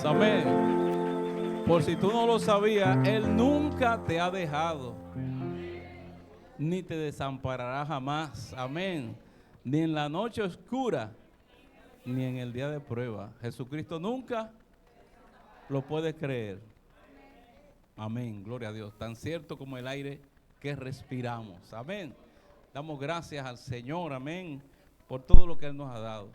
Dios. Amén. Por si tú no lo sabías, Él nunca te ha dejado, ni te desamparará jamás. Amén. Ni en la noche oscura, ni en el día de prueba. Jesucristo nunca lo puede creer. Amén. Gloria a Dios. Tan cierto como el aire que respiramos. Amén. Damos gracias al Señor. Amén. Por todo lo que Él nos ha dado.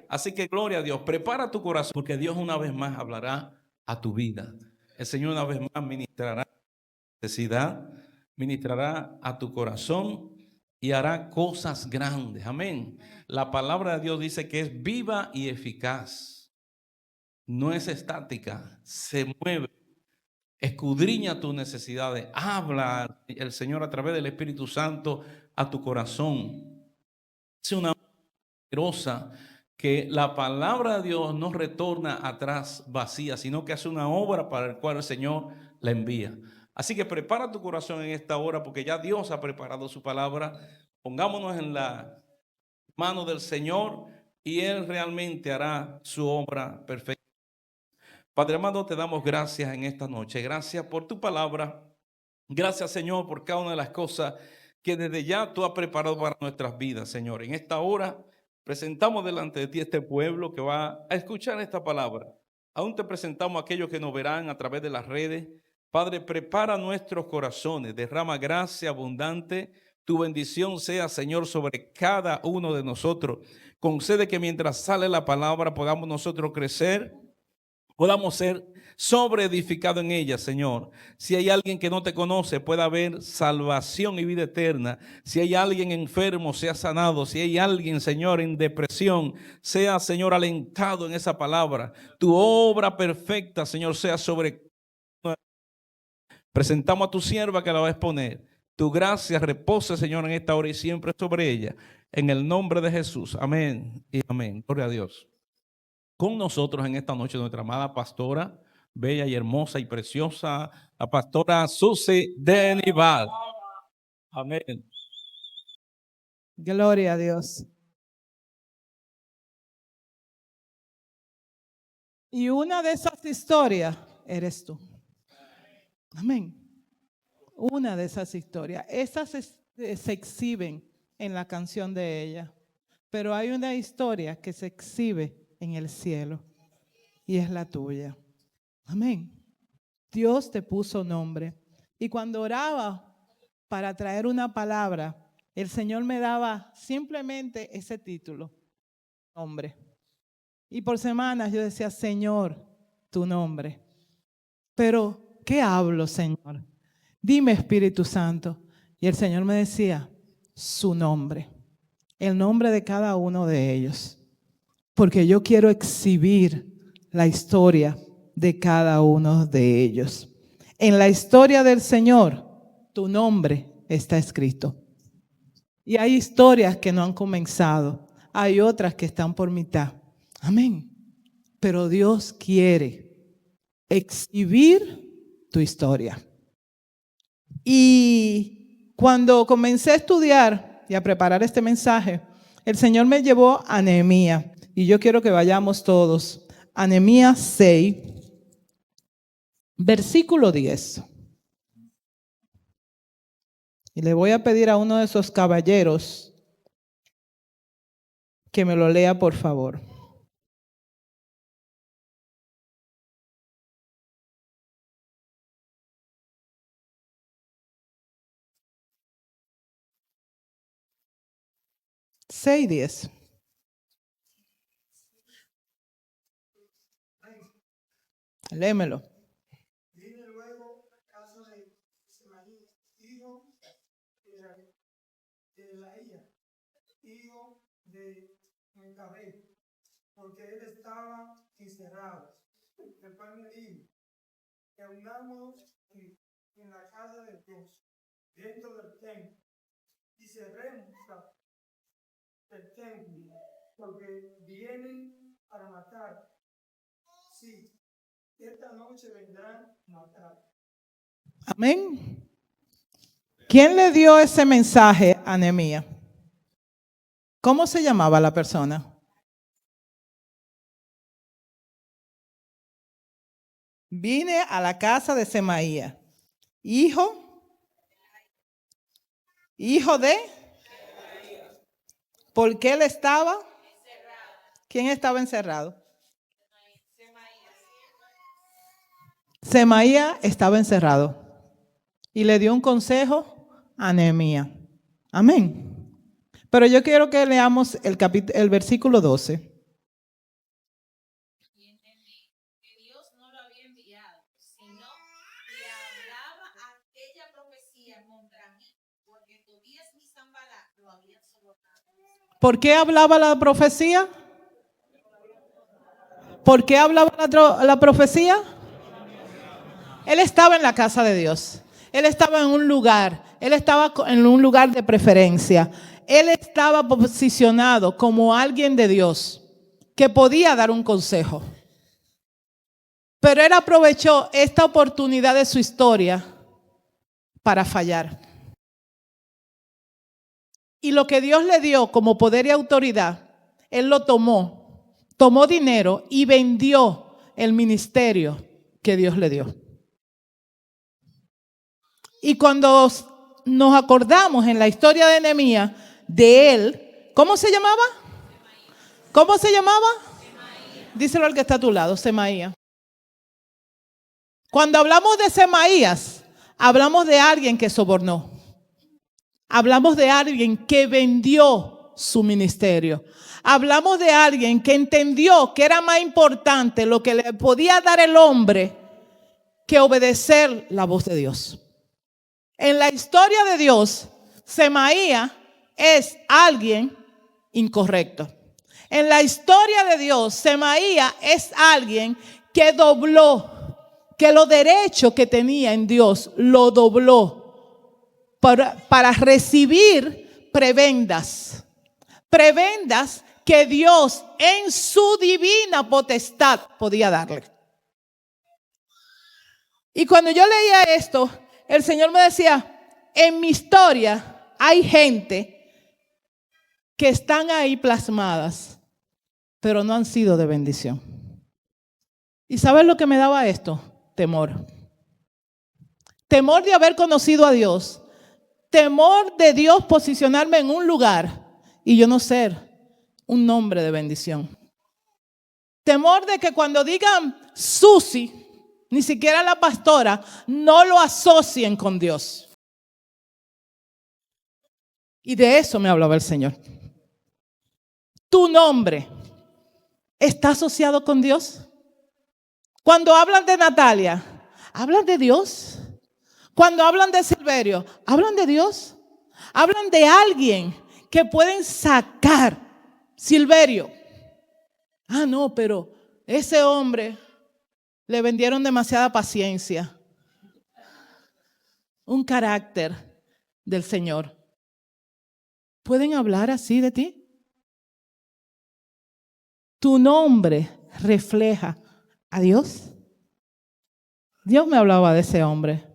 Así que gloria a Dios. Prepara tu corazón, porque Dios una vez más hablará a tu vida. El Señor una vez más ministrará necesidad, ministrará a tu corazón y hará cosas grandes. Amén. La palabra de Dios dice que es viva y eficaz. No es estática, se mueve, escudriña tus necesidades, habla el Señor a través del Espíritu Santo a tu corazón. Es una poderosa que la palabra de Dios no retorna atrás vacía, sino que hace una obra para la cual el Señor la envía. Así que prepara tu corazón en esta hora, porque ya Dios ha preparado su palabra. Pongámonos en la mano del Señor y Él realmente hará su obra perfecta. Padre amado, te damos gracias en esta noche. Gracias por tu palabra. Gracias, Señor, por cada una de las cosas que desde ya tú has preparado para nuestras vidas, Señor. En esta hora presentamos delante de ti este pueblo que va a escuchar esta palabra. Aún te presentamos a aquellos que nos verán a través de las redes. Padre, prepara nuestros corazones, derrama gracia abundante. Tu bendición sea, Señor, sobre cada uno de nosotros. Concede que mientras sale la palabra podamos nosotros crecer, podamos ser sobreedificados en ella, Señor. Si hay alguien que no te conoce, pueda haber salvación y vida eterna. Si hay alguien enfermo, sea sanado. Si hay alguien, Señor, en depresión, sea, Señor, alentado en esa palabra. Tu obra perfecta, Señor, sea sobre. Presentamos a tu sierva que la va a exponer. Tu gracia repose, Señor, en esta hora y siempre sobre ella. En el nombre de Jesús. Amén y amén. Gloria a Dios. Con nosotros en esta noche nuestra amada pastora, bella y hermosa y preciosa, la pastora Susi Denival. Amén. Gloria a Dios. Y una de esas historias eres tú. Amén. Una de esas historias. Esas se exhiben en la canción de ella. Pero hay una historia que se exhibe en el cielo. Y es la tuya. Amén. Dios te puso nombre. Y cuando oraba para traer una palabra, el Señor me daba simplemente ese título, nombre. Y por semanas yo decía, Señor, tu nombre. Pero, ¿qué hablo, Señor? Dime, Espíritu Santo. Y el Señor me decía, su nombre. El nombre de cada uno de ellos. Porque yo quiero exhibir la historia de cada uno de ellos. En la historia del Señor, tu nombre está escrito. Y hay historias que no han comenzado. Hay otras que están por mitad. Amén. Pero Dios quiere exhibir tu historia. Y cuando comencé a estudiar y a preparar este mensaje, el Señor me llevó a Nehemías. Y yo quiero que vayamos todos a Nehemías 6, versículo 10. Y le voy a pedir a uno de esos caballeros que me lo lea, por favor. Seis, 10. Léemelo. Vine luego a casa de Semaí, hijo de Laía, hijo de Mecabé, porque él estaba encerrado. El cual me dijo, reunamos en la casa de Dios, dentro del templo, y cerremos el templo, porque vienen para matar. Sí, esta noche vendrán a matar. Amén. ¿Quién le dio ese mensaje a Nehemías? ¿Cómo se llamaba la persona? Vine a la casa de Semaía, hijo de, porque él estaba, ¿quién estaba encerrado? Semaía estaba encerrado y le dio un consejo a Nehemías. Amén. Pero yo quiero que leamos el versículo 12. Y entendí que Dios no lo había enviado, sino que hablaba aquella profecía contra mí, porque Tobías y Sanballat lo habían sobornado. ¿Por qué hablaba la profecía? ¿Por qué hablaba la profecía? Él estaba en la casa de Dios. Él estaba en un lugar. Él estaba en un lugar de preferencia. Él estaba posicionado como alguien de Dios que podía dar un consejo. Pero él aprovechó esta oportunidad de su historia para fallar. Y lo que Dios le dio como poder y autoridad, él lo tomó dinero y vendió el ministerio que Dios le dio. Y cuando nos acordamos en la historia de Nehemías de él, ¿cómo se llamaba? ¿Cómo se llamaba? Díselo al que está a tu lado, Semaías. Cuando hablamos de Semaías, hablamos de alguien que sobornó. Hablamos de alguien que vendió su ministerio. Hablamos de alguien que entendió que era más importante lo que le podía dar el hombre que obedecer la voz de Dios. En la historia de Dios, Semaías es alguien incorrecto. En la historia de Dios, Semaías es alguien que dobló, que los derechos que tenía en Dios lo dobló para recibir prebendas. Prebendas que Dios en su divina potestad podía darle. Y cuando yo leía esto, el Señor me decía, en mi historia hay gente que están ahí plasmadas, pero no han sido de bendición. ¿Y sabes lo que me daba esto? Temor. Temor de haber conocido a Dios. Temor de Dios posicionarme en un lugar y yo no ser un nombre de bendición. Temor de que cuando digan Susi, ni siquiera la pastora, no lo asocien con Dios. Y de eso me hablaba el Señor. ¿Tu nombre está asociado con Dios? Cuando hablan de Natalia, ¿hablan de Dios? Cuando hablan de Silverio, ¿hablan de Dios? Hablan de alguien que pueden sacar. Silverio. Ah, no, pero ese hombre le vendieron demasiada paciencia. Un carácter del Señor. ¿Pueden hablar así de ti? ¿Tu nombre refleja a Dios? Dios me hablaba de ese hombre.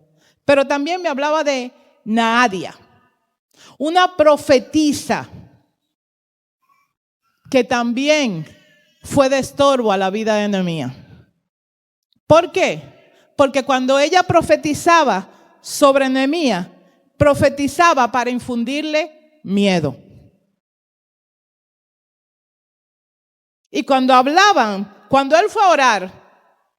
Pero también me hablaba de Naadia, una profetisa que también fue de estorbo a la vida de Nehemías. ¿Por qué? Porque cuando ella profetizaba sobre Nehemías, profetizaba para infundirle miedo. Y cuando hablaban, cuando él fue a orar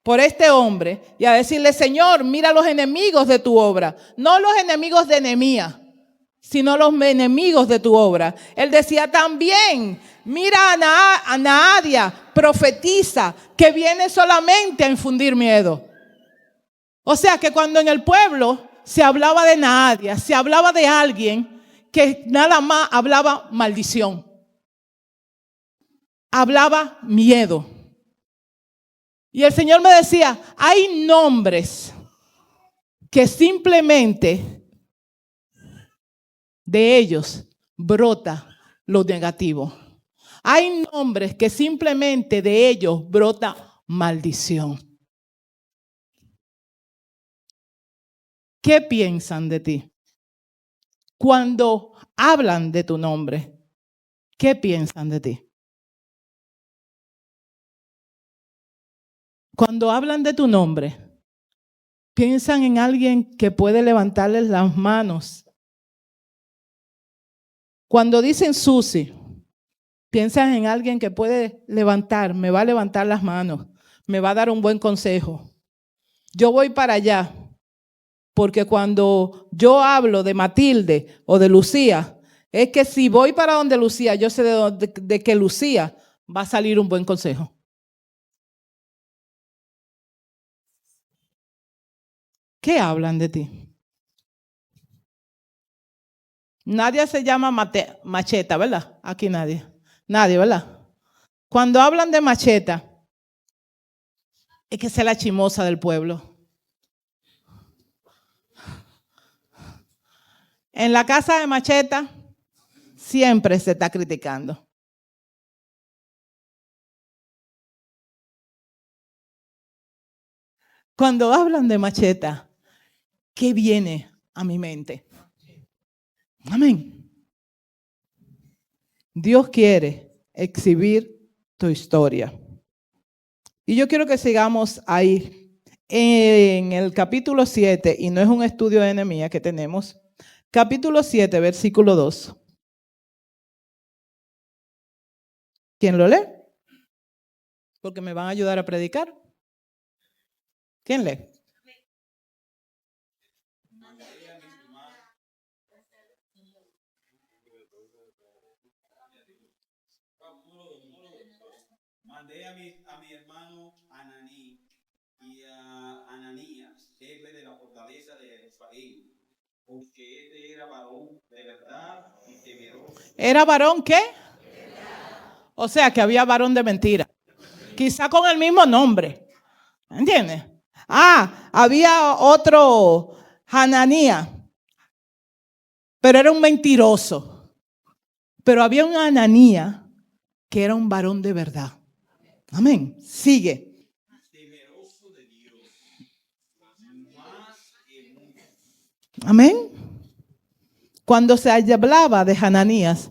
por este hombre y a decirle, Señor, mira los enemigos de tu obra, no los enemigos de Nehemías, sino los enemigos de tu obra. Él decía también, mira a Naadia, profetiza, que viene solamente a infundir miedo. O sea que cuando en el pueblo se hablaba de Naadia, se hablaba de alguien que nada más hablaba maldición. Hablaba miedo. Y el Señor me decía, hay nombres que simplemente de ellos brota lo negativo. Hay nombres que simplemente de ellos brota maldición. ¿Qué piensan de ti? Cuando hablan de tu nombre, ¿qué piensan de ti? Cuando hablan de tu nombre, Piensan en alguien que puede levantarles las manos. Cuando dicen Susi, piensan en alguien que puede levantar, me va a levantar las manos, me va a dar un buen consejo. Yo voy para allá, porque cuando yo hablo de Matilde o de Lucía, es que si voy para donde Lucía, yo sé de que Lucía va a salir un buen consejo. ¿Qué hablan de ti? Nadie se llama Macheta, ¿verdad? Aquí nadie. Nadie, ¿verdad? Cuando hablan de Macheta, es que es la chimosa del pueblo. En la casa de Macheta siempre se está criticando. Cuando hablan de Macheta, ¿qué viene a mi mente? Amén. Dios quiere exhibir tu historia. Y yo quiero que sigamos ahí en el capítulo 7, y no es un estudio de Nehemías que tenemos. Capítulo 7, versículo 2. ¿Quién lo lee? Porque me van a ayudar a predicar. ¿Quién lee? Mandé a mi hermano Ananí y a Ananías, jefe de la fortaleza de Efraín, porque este era varón de verdad y temeroso. ¿Era varón qué? O sea, que había varón de mentira. Quizá con el mismo nombre. ¿Entiendes? Había otro Ananías, pero era un mentiroso. Pero había un Ananías que era un varón de verdad. Amén. Sigue. Temeroso de Dios, más que mucho. Amén. Cuando se hablaba de Ananías,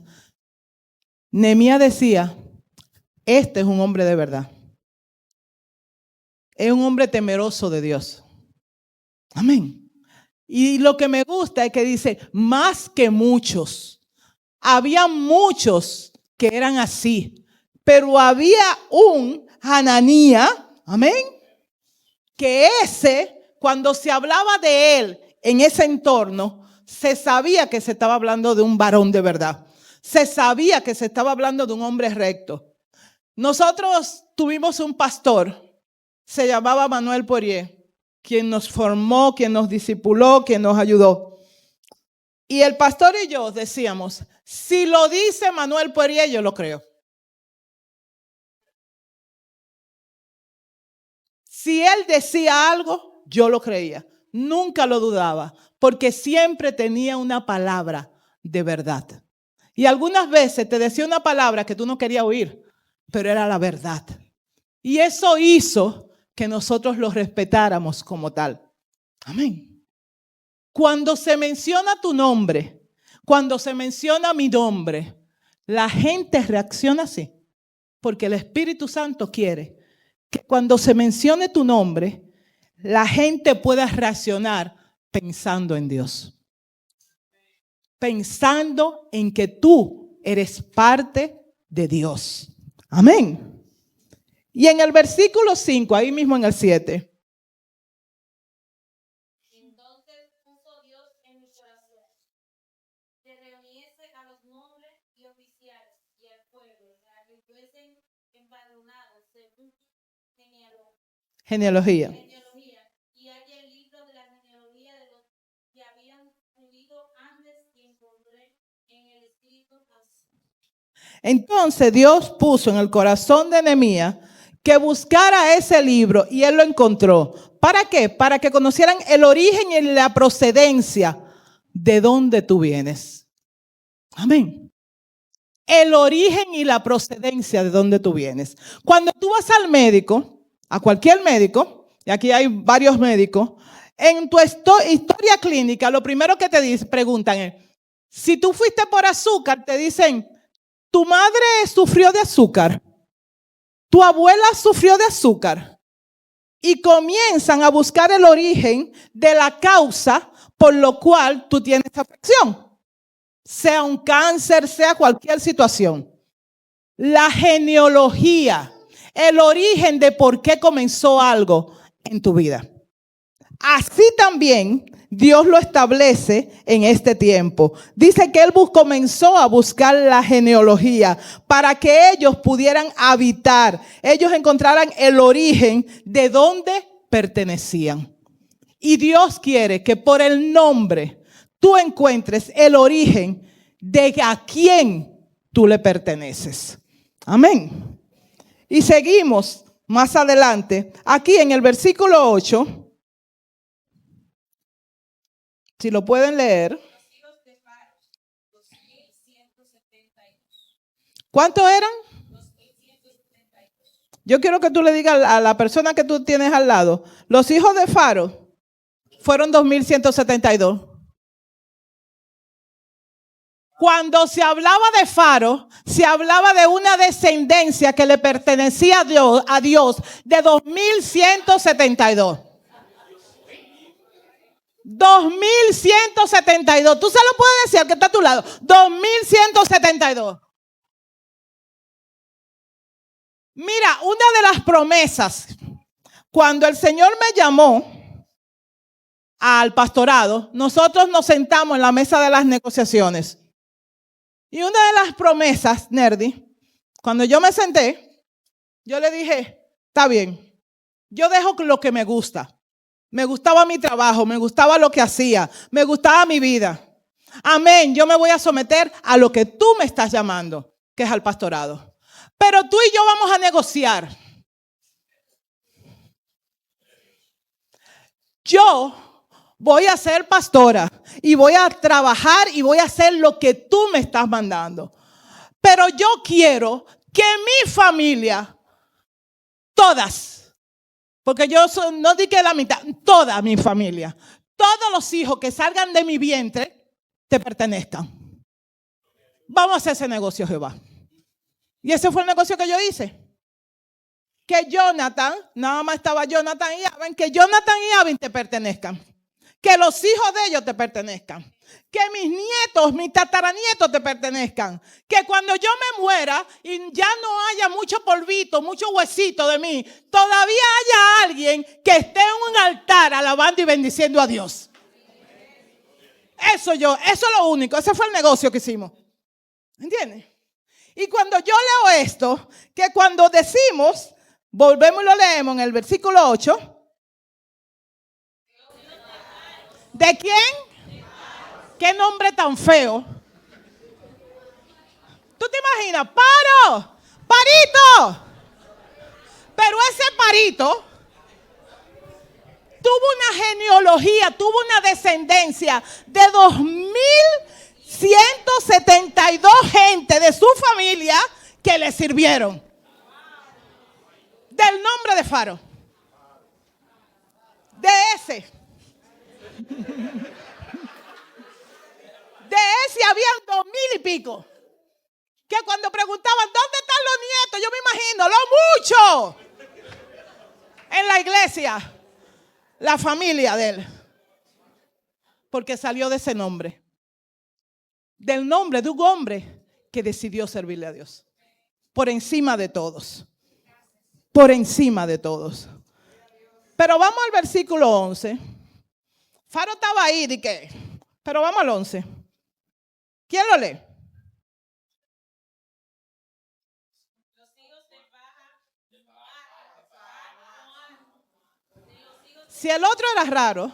Nehemías decía, este es un hombre de verdad. Es un hombre temeroso de Dios. Amén. Y lo que me gusta es que dice, más que muchos. Había muchos que eran así, pero había un Ananías, amén, que cuando se hablaba de él en ese entorno, se sabía que se estaba hablando de un varón de verdad. Se sabía que se estaba hablando de un hombre recto. Nosotros tuvimos un pastor, se llamaba Manuel Poirier, quien nos formó, quien nos discipuló, quien nos ayudó. Y el pastor y yo decíamos, si lo dice Manuel Poirier, yo lo creo. Si él decía algo, yo lo creía. Nunca lo dudaba, porque siempre tenía una palabra de verdad. Y algunas veces te decía una palabra que tú no querías oír, pero era la verdad. Y eso hizo que nosotros lo respetáramos como tal. Amén. Cuando se menciona tu nombre, cuando se menciona mi nombre, la gente reacciona así, porque el Espíritu Santo quiere que cuando se mencione tu nombre, la gente pueda reaccionar pensando en Dios. Pensando en que tú eres parte de Dios. Amén. Y en el versículo 5, ahí mismo en el 7. Entonces puso Dios en mi corazón que reuniese a los nobles y oficiales y al pueblo para que fuesen empadronados según Genealogía. y haya el libro de la genealogía de los que habían vivido antes y encontré en el escrito así. Entonces Dios puso en el corazón de Nehemías que buscara ese libro y él lo encontró. ¿Para qué? Para que conocieran el origen y la procedencia de dónde tú vienes. Amén. El origen y la procedencia de dónde tú vienes. Cuando tú vas al médico, a cualquier médico, y aquí hay varios médicos, en tu historia clínica, lo primero que te preguntan es, si tú fuiste por azúcar, te dicen, tu madre sufrió de azúcar, tu abuela sufrió de azúcar. y comienzan a buscar el origen de la causa por lo cual tú tienes esta afección. Sea un cáncer, sea cualquier situación. La genealogía, el origen de por qué comenzó algo en tu vida. Así también Dios lo establece en este tiempo. Dice que Él comenzó a buscar la genealogía para que ellos pudieran habitar, ellos encontraran el origen de dónde pertenecían. Y Dios quiere que por el nombre tú encuentres el origen de a quién tú le perteneces. Amén. Y seguimos más adelante, aquí en el versículo 8. Si lo pueden leer. ¿Cuántos eran? Yo quiero que tú le digas a la persona que tú tienes al lado. Los hijos de Faro fueron 2172. Cuando se hablaba de Faro, se hablaba de una descendencia que le pertenecía a Dios de 2172. 2172. Tú se lo puedes decir al que está a tu lado. 2172. Mira, una de las promesas, cuando el Señor me llamó al pastorado, nosotros nos sentamos en la mesa de las negociaciones. Y una de las promesas, Nerdy, cuando yo me senté, yo le dije, está bien, yo dejo lo que me gusta. Me gustaba mi trabajo, me gustaba lo que hacía, me gustaba mi vida. Amén, yo me voy a someter a lo que tú me estás llamando, que es al pastorado. Pero tú y yo vamos a negociar. Yo voy a ser pastora y voy a trabajar y voy a hacer lo que tú me estás mandando. Pero yo quiero que mi familia, todas, porque yo no di que la mitad, toda mi familia, todos los hijos que salgan de mi vientre, te pertenezcan. Vamos a hacer ese negocio, Jehová. Y ese fue el negocio que yo hice. Que Jonathan, nada más estaba Jonathan y Abin, que Jonathan y Abin te pertenezcan. Que los hijos de ellos te pertenezcan. Que mis nietos, mis tataranietos te pertenezcan. Que cuando yo me muera y ya no haya mucho polvito, mucho huesito de mí, todavía haya alguien que esté en un altar alabando y bendiciendo a Dios. Eso es lo único. Ese fue el negocio que hicimos. ¿Entiendes? Y cuando yo leo esto, que cuando decimos, volvemos y lo leemos en el versículo 8. ¿De quién? ¿Qué nombre tan feo? ¿Tú te imaginas? ¡Paro! ¡Parito! Pero ese Parito tuvo una genealogía, tuvo una descendencia de 2172 gente de su familia que le sirvieron. Del nombre de Faro. De ese habían 2000 y pico. Que cuando preguntaban, ¿dónde están los nietos? Yo me imagino, lo mucho. En la iglesia, la familia de él. Porque salió de ese nombre. Del nombre de un hombre que decidió servirle a Dios. Por encima de todos. Por encima de todos. Pero vamos al versículo 11. Faro estaba ahí, ¿de qué? Pero vamos al 11. ¿Quién lo lee? Si el otro era raro.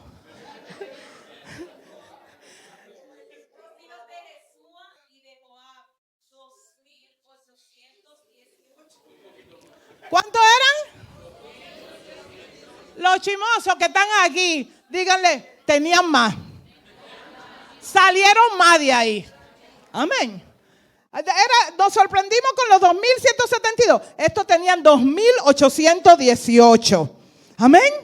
¿Cuántos eran? Los chismosos que están aquí, díganle, tenían más. Salieron más de ahí. Amén. Nos sorprendimos con los 2172. Estos tenían 2818. Amén.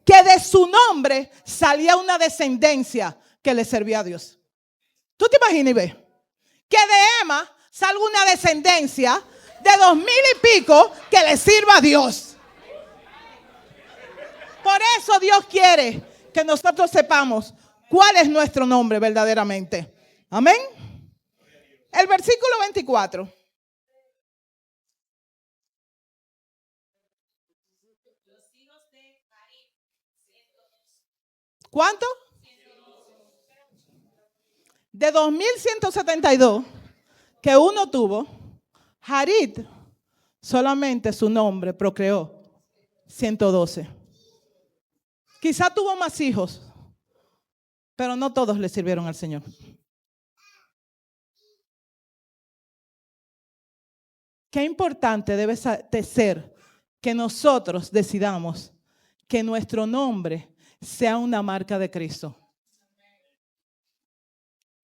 Que de su nombre salía una descendencia que le servía a Dios. ¿Tú te imaginas y ves? Que de Emma salga una descendencia de 2000 y pico que le sirva a Dios. Por eso Dios quiere que nosotros sepamos cuál es nuestro nombre verdaderamente. Amén. El versículo 24. Los hijos de Jarín, 102. ¿Cuánto? De 2172 que uno tuvo, Jarid solamente su nombre procreó 112. Quizá tuvo más hijos, pero no todos le sirvieron al Señor. Qué importante debe de ser que nosotros decidamos que nuestro nombre sea una marca de Cristo.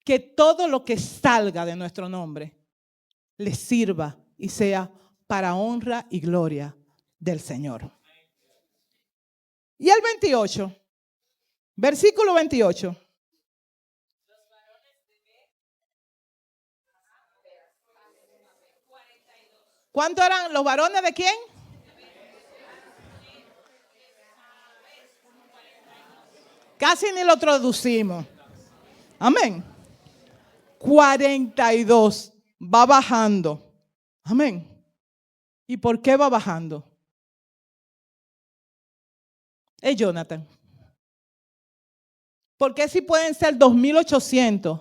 Que todo lo que salga de nuestro nombre le sirva y sea para honra y gloria del Señor. Y el 28, versículo 28. ¿Cuántos eran los varones de quién? Casi ni lo traducimos. Amén. 42 va bajando. Amén. ¿Y por qué va bajando? Es Jonathan. ¿Por qué si pueden ser 2800?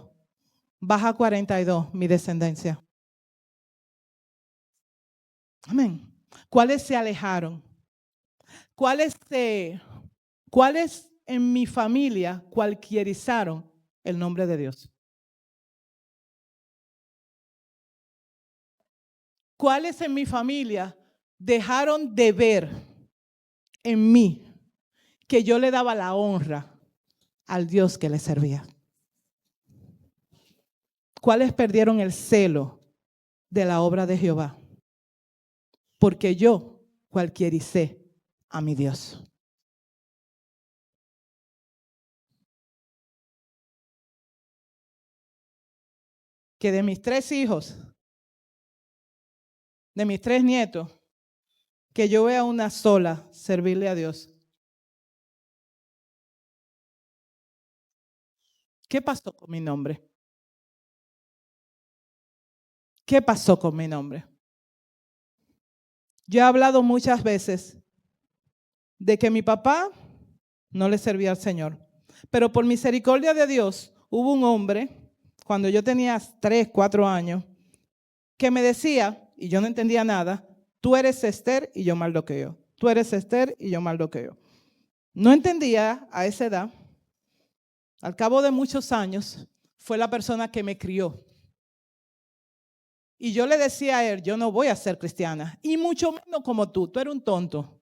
Baja 42, mi descendencia. Amén. ¿Cuáles se alejaron? ¿Cuáles en mi familia cualquierizaron el nombre de Dios? ¿Cuáles en mi familia dejaron de ver en mí que yo le daba la honra al Dios que le servía? ¿Cuáles perdieron el celo de la obra de Jehová? Porque yo cualquiericé a mi Dios. Que de mis 3 hijos, de mis 3 nietos, que yo vea una sola servirle a Dios. ¿Qué pasó con mi nombre? ¿Qué pasó con mi nombre? Yo he hablado muchas veces de que mi papá no le servía al Señor, pero por misericordia de Dios hubo un hombre, cuando yo tenía 3, 4 años, que me decía, y yo no entendía nada, tú eres Esther y yo Mardoqueo. Tú eres Esther y yo Mardoqueo. No entendía a esa edad. Al cabo de muchos años, fue la persona que me crió. Y yo le decía a él, yo no voy a ser cristiana, y mucho menos como tú eres un tonto.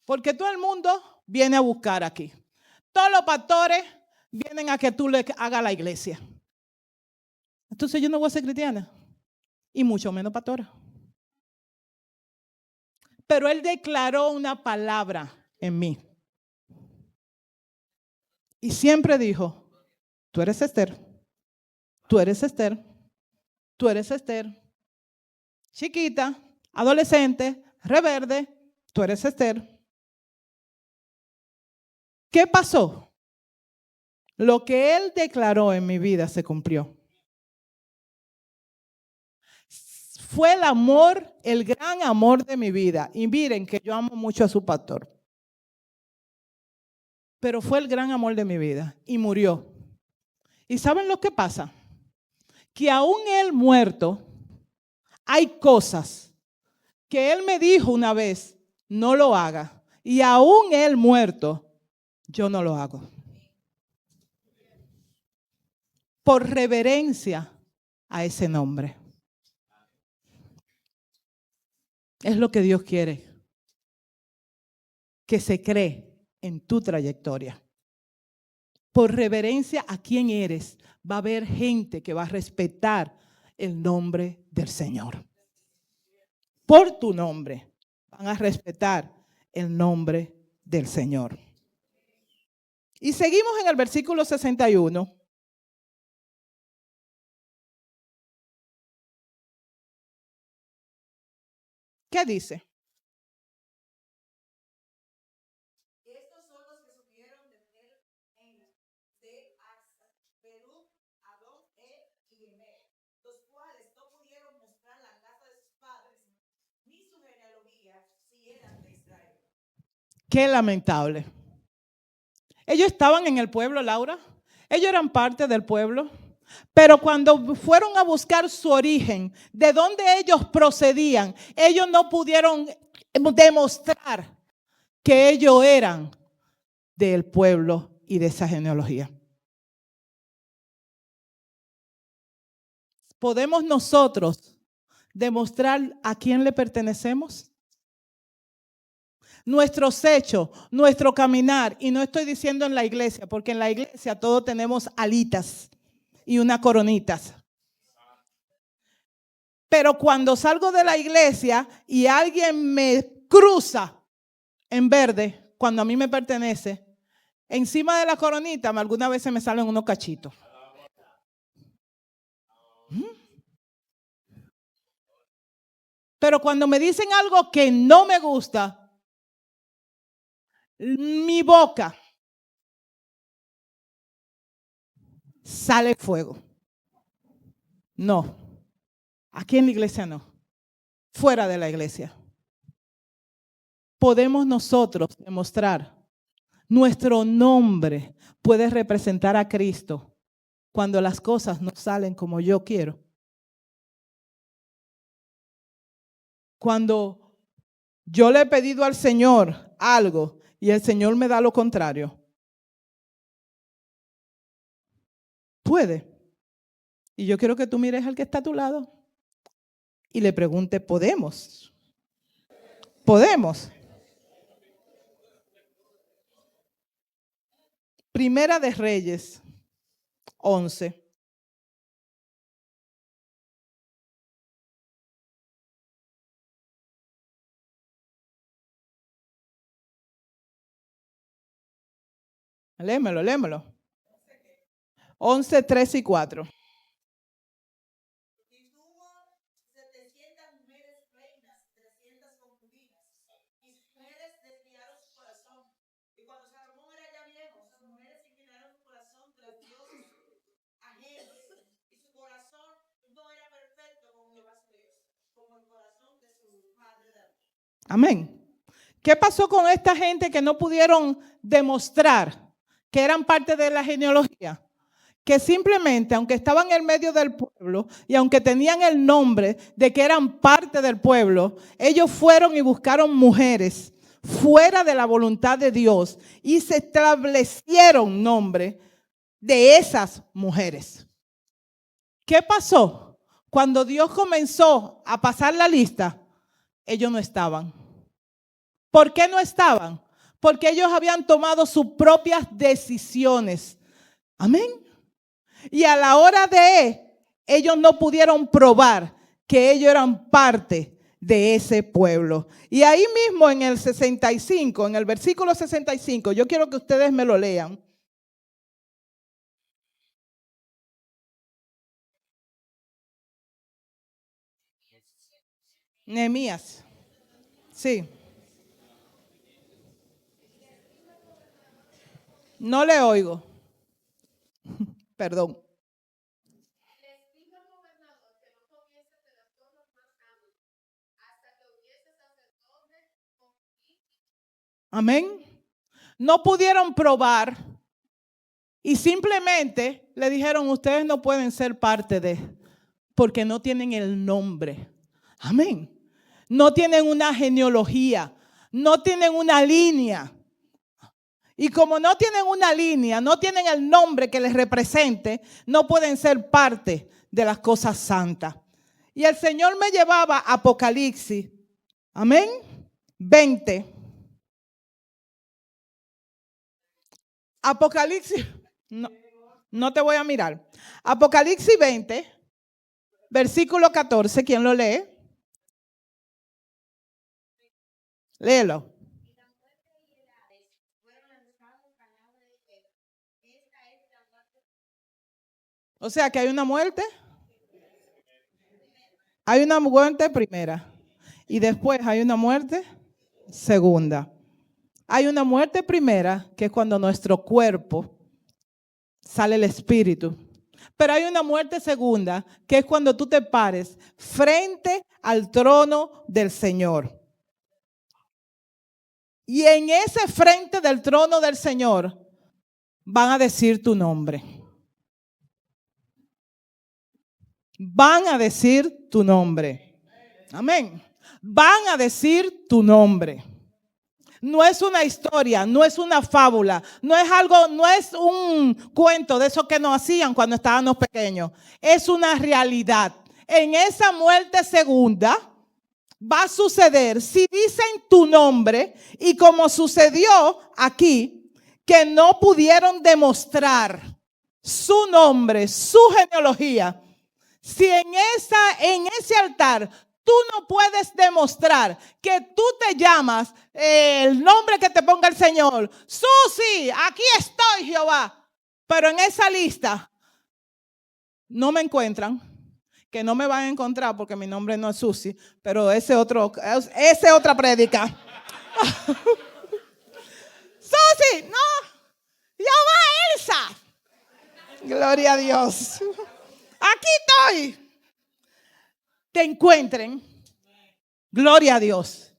Porque todo el mundo viene a buscar aquí. Todos los pastores vienen a que tú le hagas la iglesia. Entonces yo no voy a ser cristiana, y mucho menos pastora. Pero él declaró una palabra en mí. Y siempre dijo, tú eres Esther, tú eres Esther, tú eres Esther. Chiquita, adolescente, reverde, tú eres Esther. ¿Qué pasó? Lo que él declaró en mi vida se cumplió. Fue el amor, el gran amor de mi vida. Y miren que yo amo mucho a su pastor. Pero fue el gran amor de mi vida y murió. ¿Y saben lo que pasa? Que aún él muerto, hay cosas que él me dijo una vez, no lo haga. Y aún él muerto, yo no lo hago. Por reverencia a ese nombre. Es lo que Dios quiere. Que se cree en tu trayectoria. Por reverencia a quién eres, va a haber gente que va a respetar el nombre del Señor. Por tu nombre van a respetar el nombre del Señor. Y seguimos en el versículo 61. ¿Qué dice? Qué lamentable. Ellos estaban en el pueblo, Laura. Ellos eran parte del pueblo. Pero cuando fueron a buscar su origen, de dónde ellos procedían, ellos no pudieron demostrar que ellos eran del pueblo y de esa genealogía. ¿Podemos nosotros demostrar a quién le pertenecemos? Nuestros hechos, nuestro caminar, y no estoy diciendo en la iglesia, porque en la iglesia todos tenemos alitas y unas coronitas. Pero cuando salgo de la iglesia y alguien me cruza en verde, cuando a mí me pertenece, encima de la coronita algunas veces me salen unos cachitos. Pero cuando me dicen algo que no me gusta, mi boca sale fuego. No, aquí en la iglesia no, fuera de la iglesia. Podemos nosotros demostrar, nuestro nombre puede representar a Cristo cuando las cosas no salen como yo quiero. Cuando yo le he pedido al Señor algo y el Señor me da lo contrario. Puede. Y yo quiero que tú mires al que está a tu lado y le pregunte, ¿podemos? ¿Podemos? Primera de Reyes, 11. Léemelo. 11, 3 y 4. Y tuvo 700 mujeres reinas, 300 concubinas. Y sus mujeres desviaron su corazón. Y cuando Salomón era ya viejo, sus mujeres inclinaron su corazón tras dioses ajenos. Y su corazón no era perfecto con Jehová su Dios, como el corazón de su padre David. Amén. ¿Qué pasó con esta gente que no pudieron demostrar que eran parte de la genealogía? Que simplemente, aunque estaban en medio del pueblo y aunque tenían el nombre de que eran parte del pueblo, ellos fueron y buscaron mujeres fuera de la voluntad de Dios y se establecieron nombre de esas mujeres. ¿Qué pasó? Cuando Dios comenzó a pasar la lista, ellos no estaban. ¿Por qué no estaban? Porque ellos habían tomado sus propias decisiones. Amén. Y a la hora de ellos no pudieron probar que ellos eran parte de ese pueblo. Y ahí mismo en el 65, en el versículo 65, yo quiero que ustedes me lo lean. Nehemías. Sí. No le oigo. Perdón. Les dijo el gobernador que no comiese de las cosas más grandes hasta que hubiese sacerdote con Amén. No pudieron probar y simplemente le dijeron, ustedes no pueden ser parte de, porque no tienen el nombre. Amén. No tienen una genealogía, no tienen una línea. Y como no tienen una línea, no tienen el nombre que les represente, no pueden ser parte de las cosas santas. Y el Señor me llevaba a Apocalipsis, amén, 20. Apocalipsis, no te voy a mirar. Apocalipsis 20, versículo 14, ¿quién lo lee? Léelo. O sea que hay una muerte. Hay una muerte primera. Y después hay una muerte segunda. Hay una muerte primera, que es cuando nuestro cuerpo sale el espíritu. Pero hay una muerte segunda, que es cuando tú te pares frente al trono del Señor. Y en ese frente del trono del Señor van a decir tu nombre. Van a decir tu nombre. Amén. Van a decir tu nombre. No es una historia, no es una fábula, no es algo, no es un cuento de eso que nos hacían cuando estábamos pequeños. Es una realidad. En esa muerte segunda va a suceder, si dicen tu nombre, y como sucedió aquí, que no pudieron demostrar su nombre, su genealogía. Si en ese altar tú no puedes demostrar que tú te llamas el nombre que te ponga el Señor, Susi, aquí estoy, Jehová, pero en esa lista no me encuentran, que no me van a encontrar porque mi nombre no es Susi, pero esa otra prédica. Susi, no, Jehová Elsa. Gloria a Dios. Aquí estoy. Te encuentren. Gloria a Dios.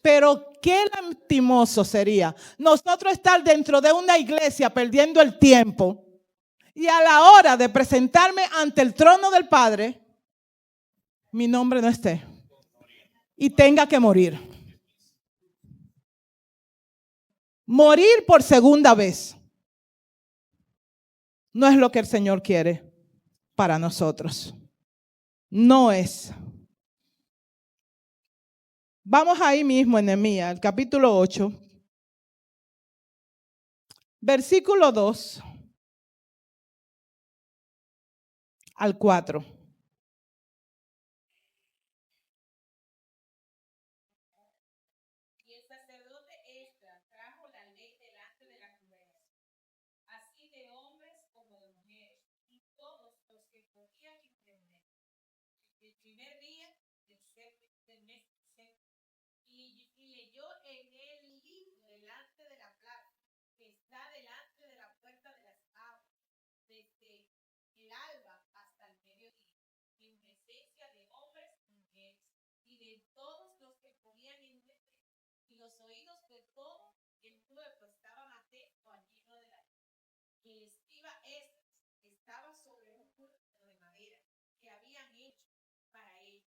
Pero qué lastimoso sería nosotros estar dentro de una iglesia perdiendo el tiempo y a la hora de presentarme ante el trono del Padre, mi nombre no esté y tenga que morir. Morir por segunda vez no es lo que el Señor quiere para nosotros. No es. Vamos ahí mismo en Nehemías, el capítulo 8, versículo 2 al 4. Y el sacerdote Esdras trajo la ley delante de la congregación, así de hombres como de mujeres, y todos los que podían entender. El primer día del mes séptimo, y leyó en el libro delante de la plaza, que está delante de la puerta de las aguas, desde el alba hasta el mediodía, en presencia de hombres y mujeres, y de todos los que podían entender. Y los oídos de todo el pueblo estaban atentos al libro de la ley. El escriba Esdras estaba sobre un púlpito de madera que habían hecho para él.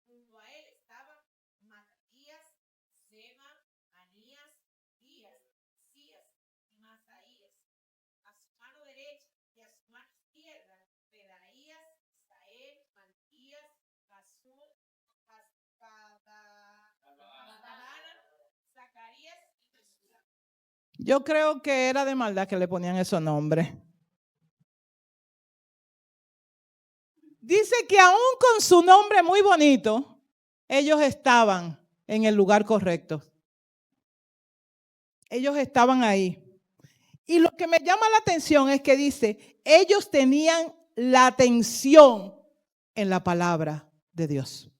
Junto a él estaban Matatías, Sema, Anías, Días, Cías y Masaías. A su mano derecha y a su mano izquierda, Pedaías, Isael, Malquías, Azul, Zacarías y Jesús. Yo creo que era de maldad que le ponían esos nombres. Dice que aún con su nombre muy bonito, ellos estaban en el lugar correcto. Ellos estaban ahí. Y lo que me llama la atención es que dice, ellos tenían la atención en la palabra de Dios.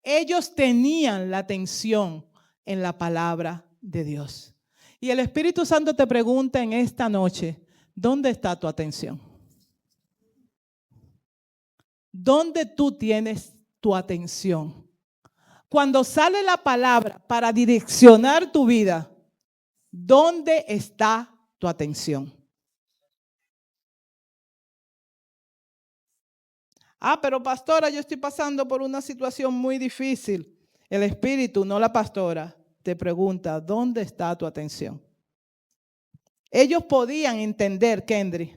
Ellos tenían la atención en la palabra de Dios. Y el Espíritu Santo te pregunta en esta noche, ¿dónde está tu atención? ¿Dónde tú tienes tu atención? Cuando sale la palabra para direccionar tu vida, ¿dónde está tu atención? Pero pastora, yo estoy pasando por una situación muy difícil. El Espíritu, no la pastora, te pregunta, ¿dónde está tu atención? Ellos podían entender, Kendry,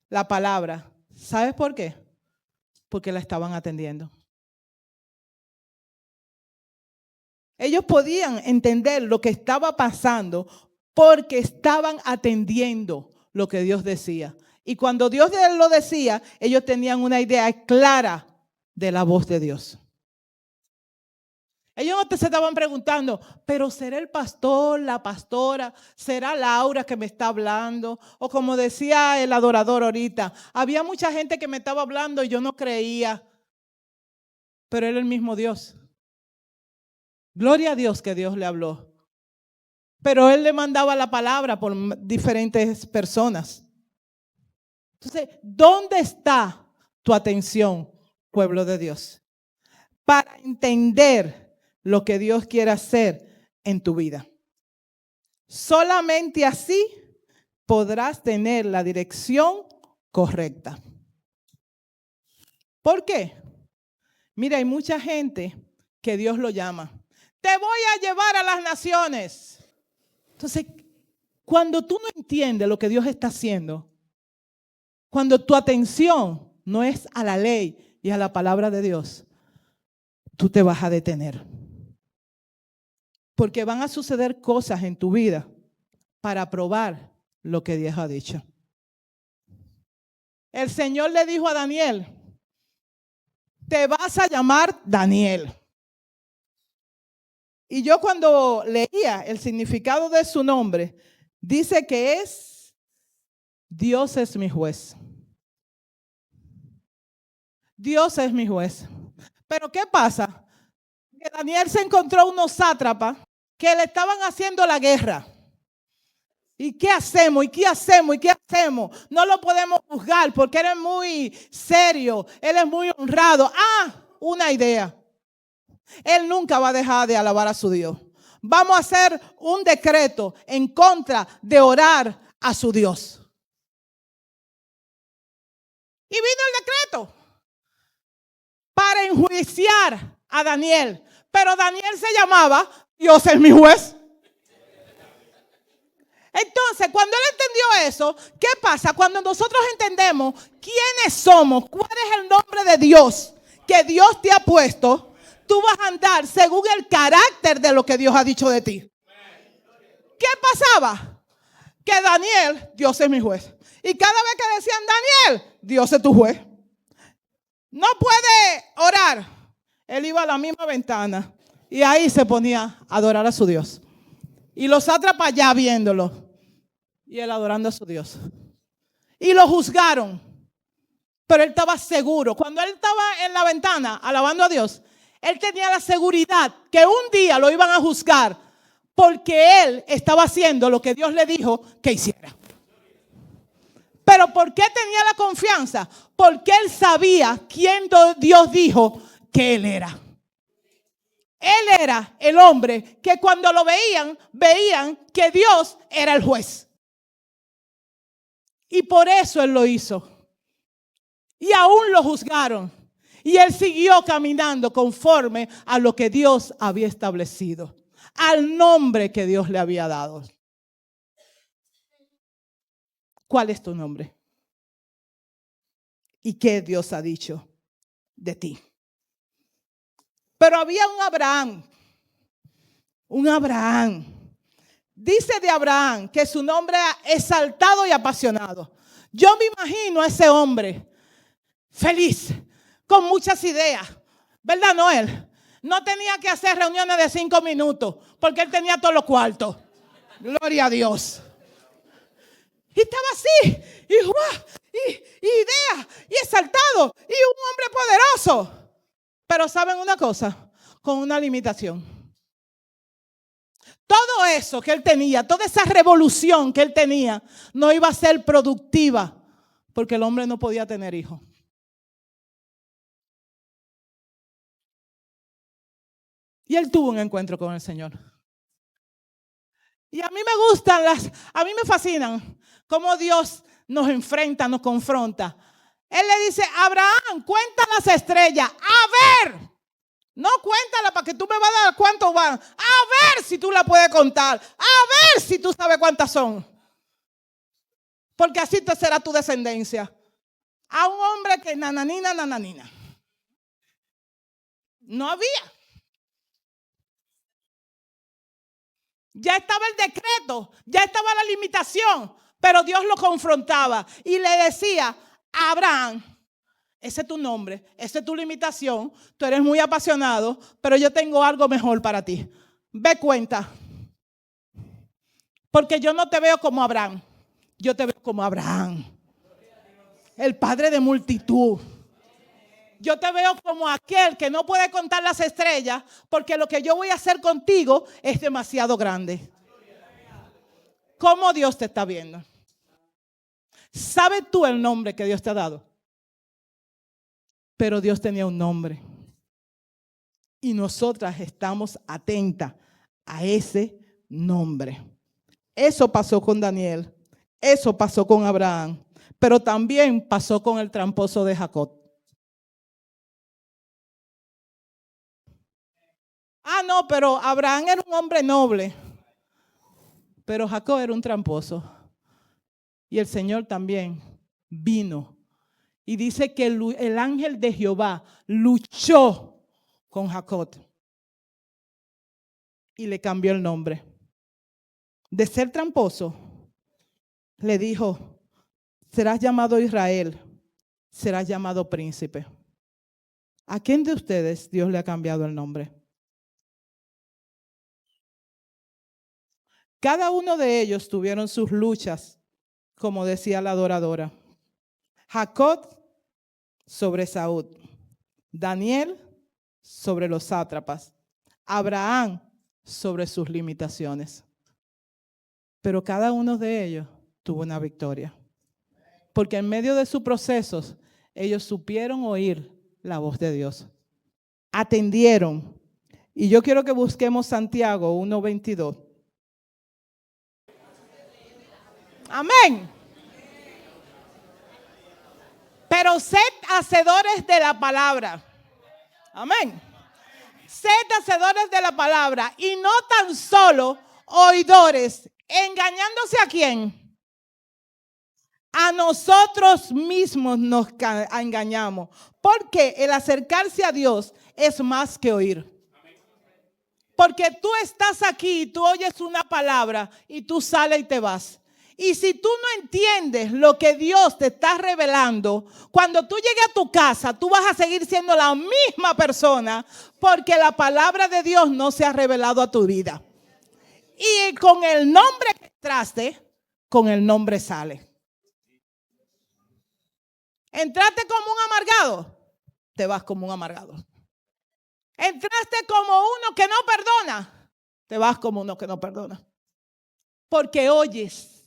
la palabra. ¿Sabes por qué? Porque la estaban atendiendo. Ellos podían entender lo que estaba pasando porque estaban atendiendo lo que Dios decía. Y cuando Dios lo decía, ellos tenían una idea clara de la voz de Dios. Ellos no se estaban preguntando, pero ¿será el pastor, la pastora? ¿Será Laura que me está hablando? O como decía el adorador ahorita, había mucha gente que me estaba hablando y yo no creía. Pero era el mismo Dios. Gloria a Dios que Dios le habló. Pero Él le mandaba la palabra por diferentes personas. Entonces, ¿dónde está tu atención, pueblo de Dios? Para entender lo que Dios quiere hacer en tu vida. Solamente así podrás tener la dirección correcta. ¿Por qué? Mira, hay mucha gente que Dios lo llama. Te voy a llevar a las naciones. Entonces, cuando tú no entiendes lo que Dios está haciendo, cuando tu atención no es a la ley y a la palabra de Dios, tú te vas a detener. Porque van a suceder cosas en tu vida para probar lo que Dios ha dicho. El Señor le dijo a Daniel, te vas a llamar Daniel. Y yo cuando leía el significado de su nombre, dice que es Dios es mi juez. Dios es mi juez. Pero ¿qué pasa? Que Daniel se encontró unos sátrapas que le estaban haciendo la guerra. ¿Y qué hacemos? ¿Y qué hacemos? ¿Y qué hacemos? No lo podemos juzgar porque él es muy serio, él es muy honrado. Una idea. Él nunca va a dejar de alabar a su Dios. Vamos a hacer un decreto en contra de orar a su Dios. Y vino el decreto para enjuiciar a Daniel. Pero Daniel se llamaba Dios es mi juez. Entonces, cuando él entendió eso, ¿qué pasa? Cuando nosotros entendemos quiénes somos, cuál es el nombre de Dios que Dios te ha puesto, tú vas a andar según el carácter de lo que Dios ha dicho de ti. ¿Qué pasaba? Que Daniel, Dios es mi juez. Y cada vez que decían Daniel, Dios es tu juez. No puede orar. Él iba a la misma ventana y ahí se ponía a adorar a su Dios. Y los sátrapas ya viéndolo. Y él adorando a su Dios. Y lo juzgaron. Pero él estaba seguro. Cuando él estaba en la ventana alabando a Dios, él tenía la seguridad que un día lo iban a juzgar porque él estaba haciendo lo que Dios le dijo que hiciera. Pero ¿por qué tenía la confianza? Porque él sabía quién Dios dijo que él era. Él era el hombre que cuando lo veían que Dios era el juez. Y por eso él lo hizo. Y aún lo juzgaron. Y él siguió caminando conforme a lo que Dios había establecido. Al nombre que Dios le había dado. ¿Cuál es tu nombre? ¿Y qué Dios ha dicho de ti? Pero había un Abraham. Un Abraham. Dice de Abraham que su nombre era exaltado y apasionado. Yo me imagino a ese hombre feliz, con muchas ideas. ¿Verdad, Noel? No tenía que hacer reuniones de 5 minutos porque él tenía todos los cuartos. Gloria a Dios. Y estaba así, y idea, y exaltado, y un hombre poderoso. Pero ¿saben una cosa? Con una limitación. Todo eso que él tenía, toda esa revolución que él tenía, no iba a ser productiva porque el hombre no podía tener hijos. Y él tuvo un encuentro con el Señor. Y a mí me gustan a mí me fascinan cómo Dios nos enfrenta, nos confronta. Él le dice, Abraham, cuenta las estrellas. A ver, no cuéntala para que tú me vas a dar cuántos van. A ver si tú la puedes contar. A ver si tú sabes cuántas son. Porque así te será tu descendencia. A un hombre que nananina. No había. Ya estaba el decreto, ya estaba la limitación, pero Dios lo confrontaba y le decía, Abraham, ese es tu nombre, esa es tu limitación, tú eres muy apasionado, pero yo tengo algo mejor para ti. Ve cuenta, porque yo no te veo como Abraham, yo te veo como Abraham, el padre de multitud. Yo te veo como aquel que no puede contar las estrellas porque lo que yo voy a hacer contigo es demasiado grande. ¿Cómo Dios te está viendo? ¿Sabes tú el nombre que Dios te ha dado? Pero Dios tenía un nombre. Y nosotras estamos atentas a ese nombre. Eso pasó con Daniel, eso pasó con Abraham, pero también pasó con el tramposo de Jacob. Ah, no, pero Abraham era un hombre noble, pero Jacob era un tramposo. Y el Señor también vino. Y dice que el ángel de Jehová luchó con Jacob y le cambió el nombre. De ser tramposo, le dijo, serás llamado Israel, serás llamado príncipe. ¿A quién de ustedes Dios le ha cambiado el nombre? Cada uno de ellos tuvieron sus luchas, como decía la adoradora. Jacob sobre Saúl, Daniel sobre los sátrapas, Abraham sobre sus limitaciones. Pero cada uno de ellos tuvo una victoria. Porque en medio de sus procesos, ellos supieron oír la voz de Dios. Atendieron. Y yo quiero que busquemos Santiago 1:22. Amén. Pero sed hacedores de la palabra. Amén. Sed hacedores de la palabra y no tan solo oidores, engañándose a quién. A nosotros mismos nos engañamos, porque el acercarse a Dios es más que oír. Porque tú estás aquí y tú oyes una palabra y tú sales y te vas. Y si tú no entiendes lo que Dios te está revelando, cuando tú llegues a tu casa, tú vas a seguir siendo la misma persona, porque la palabra de Dios no se ha revelado a tu vida. Y con el nombre que entraste, con el nombre sale. ¿Entraste como un amargado? Te vas como un amargado. ¿Entraste como uno que no perdona? Te vas como uno que no perdona. Porque oyes,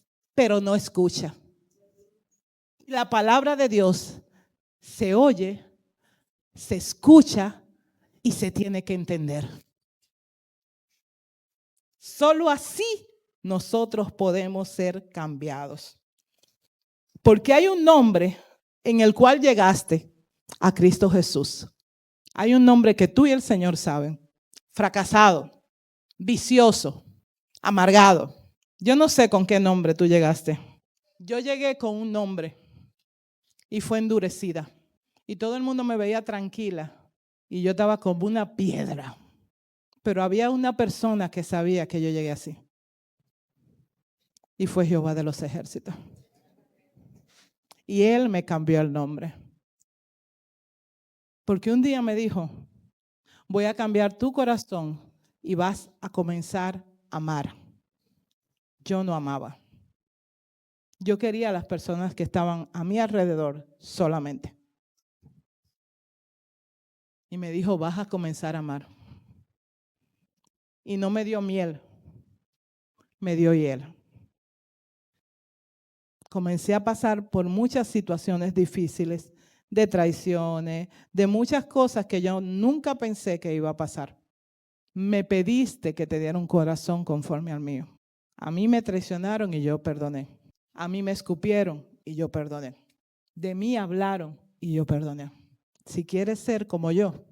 pero no escucha. La palabra de Dios se oye, se escucha y se tiene que entender. Solo así nosotros podemos ser cambiados. Porque hay un nombre en el cual llegaste a Cristo Jesús. Hay un nombre que tú y el Señor saben. Fracasado, vicioso, amargado. Yo no sé con qué nombre tú llegaste. Yo llegué con un nombre y fue endurecida. Y todo el mundo me veía tranquila y yo estaba como una piedra. Pero había una persona que sabía que yo llegué así. Y fue Jehová de los ejércitos. Y Él me cambió el nombre. Porque un día me dijo, voy a cambiar tu corazón y vas a comenzar a amar. Yo no amaba. Yo quería a las personas que estaban a mi alrededor solamente. Y me dijo, vas a comenzar a amar. Y no me dio miel, me dio hiel. Comencé a pasar por muchas situaciones difíciles, de traiciones, de muchas cosas que yo nunca pensé que iba a pasar. Me pediste que te diera un corazón conforme al mío. A mí me traicionaron y yo perdoné. A mí me escupieron y yo perdoné. De mí hablaron y yo perdoné. Si quieres ser como yo,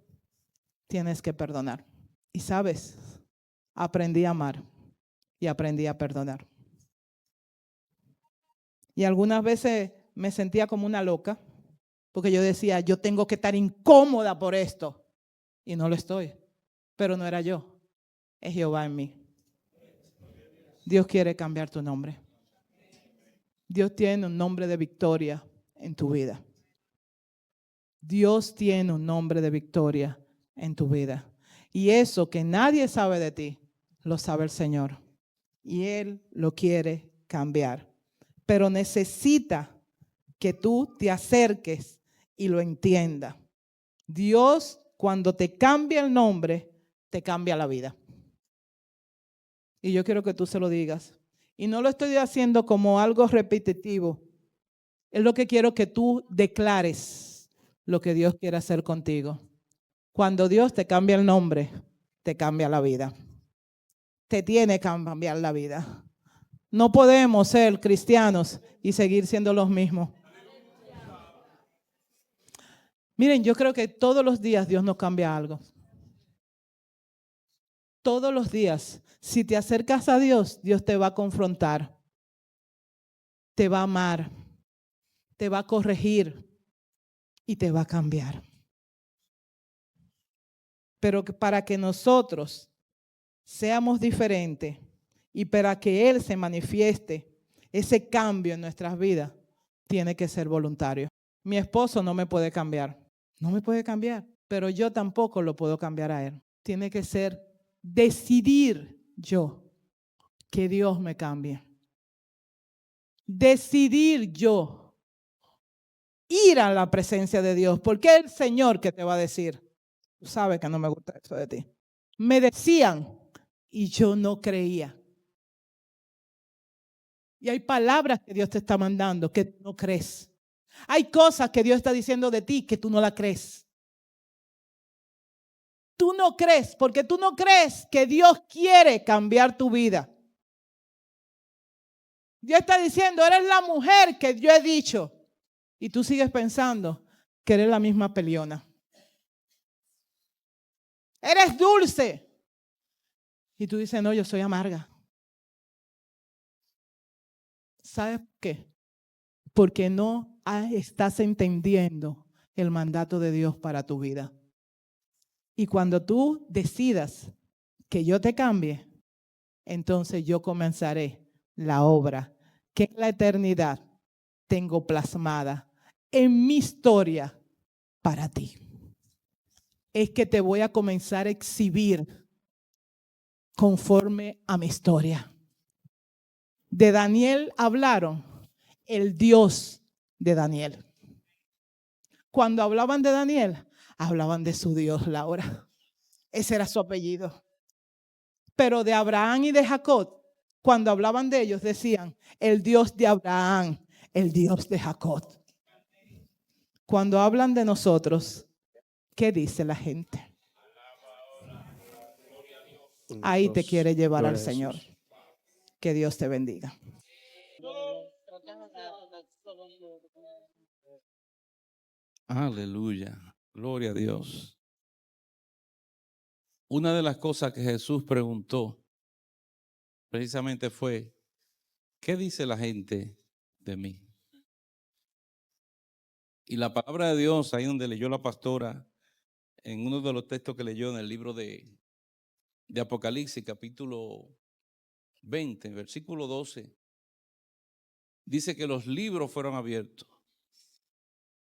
tienes que perdonar. Y sabes, aprendí a amar y aprendí a perdonar. Y algunas veces me sentía como una loca, porque yo decía, yo tengo que estar incómoda por esto. Y no lo estoy. Pero no era yo, es Jehová en mí. Dios quiere cambiar tu nombre. Dios tiene un nombre de victoria en tu vida. Dios tiene un nombre de victoria en tu vida. Y eso que nadie sabe de ti, lo sabe el Señor. Y Él lo quiere cambiar. Pero necesita que tú te acerques y lo entiendas. Dios, cuando te cambia el nombre, te cambia la vida. Y yo quiero que tú se lo digas. Y no lo estoy haciendo como algo repetitivo. Es lo que quiero que tú declares lo que Dios quiere hacer contigo. Cuando Dios te cambia el nombre, te cambia la vida. Te tiene que cambiar la vida. No podemos ser cristianos y seguir siendo los mismos. Miren, yo creo que todos los días Dios nos cambia algo. Todos los días, si te acercas a Dios, Dios te va a confrontar, te va a amar, te va a corregir y te va a cambiar. Pero para que nosotros seamos diferentes y para que Él se manifieste, ese cambio en nuestras vidas tiene que ser voluntario. Mi esposo no me puede cambiar, no me puede cambiar, pero yo tampoco lo puedo cambiar a Él. Tiene que ser decidir yo que Dios me cambie. Decidir yo ir a la presencia de Dios, porque es el Señor que te va a decir, tú sabes que no me gusta eso de ti. Me decían y yo no creía. Y hay palabras que Dios te está mandando que tú no crees. Hay cosas que Dios está diciendo de ti que tú no la crees. Tú no crees porque tú no crees que Dios quiere cambiar tu vida. Dios está diciendo, eres la mujer que yo he dicho. Y tú sigues pensando que eres la misma peleona. Eres dulce. Y tú dices, no, yo soy amarga. ¿Sabes por qué? Porque no estás entendiendo el mandato de Dios para tu vida. Y cuando tú decidas que yo te cambie, entonces yo comenzaré la obra que en la eternidad tengo plasmada en mi historia para ti. Es que te voy a comenzar a exhibir conforme a mi historia. De Daniel hablaron el Dios de Daniel. Cuando hablaban de Daniel, hablaban de su Dios, Laura. Ese era su apellido. Pero de Abraham y de Jacob, cuando hablaban de ellos, decían el Dios de Abraham, el Dios de Jacob. Cuando hablan de nosotros, ¿qué dice la gente? Ahí te quiere llevar al Señor. Que Dios te bendiga. Aleluya. Gloria a Dios. Una de las cosas que Jesús preguntó precisamente fue, ¿qué dice la gente de mí? Y la palabra de Dios, ahí donde leyó la pastora, en uno de los textos que leyó en el libro de Apocalipsis, capítulo 20, versículo 12, dice que los libros fueron abiertos,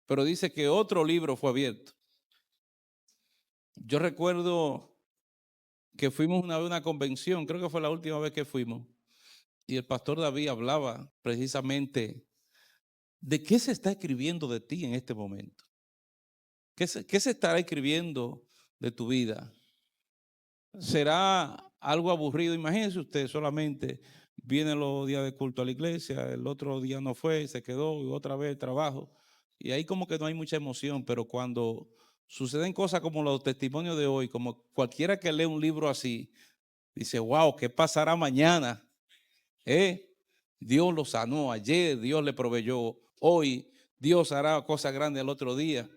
pero dice que otro libro fue abierto. Yo recuerdo que fuimos una vez a una convención, creo que fue la última vez que fuimos, y el pastor David hablaba precisamente de qué se está escribiendo de ti en este momento. ¿Qué se estará escribiendo de tu vida? ¿Será algo aburrido? Imagínense usted, solamente viene los días de culto a la iglesia, el otro día no fue, se quedó, y otra vez el trabajo, y ahí como que no hay mucha emoción, pero cuando suceden cosas como los testimonios de hoy, como cualquiera que lee un libro así, dice, wow, ¿qué pasará mañana? Dios lo sanó ayer, Dios le proveyó hoy, Dios hará cosas grandes el otro día.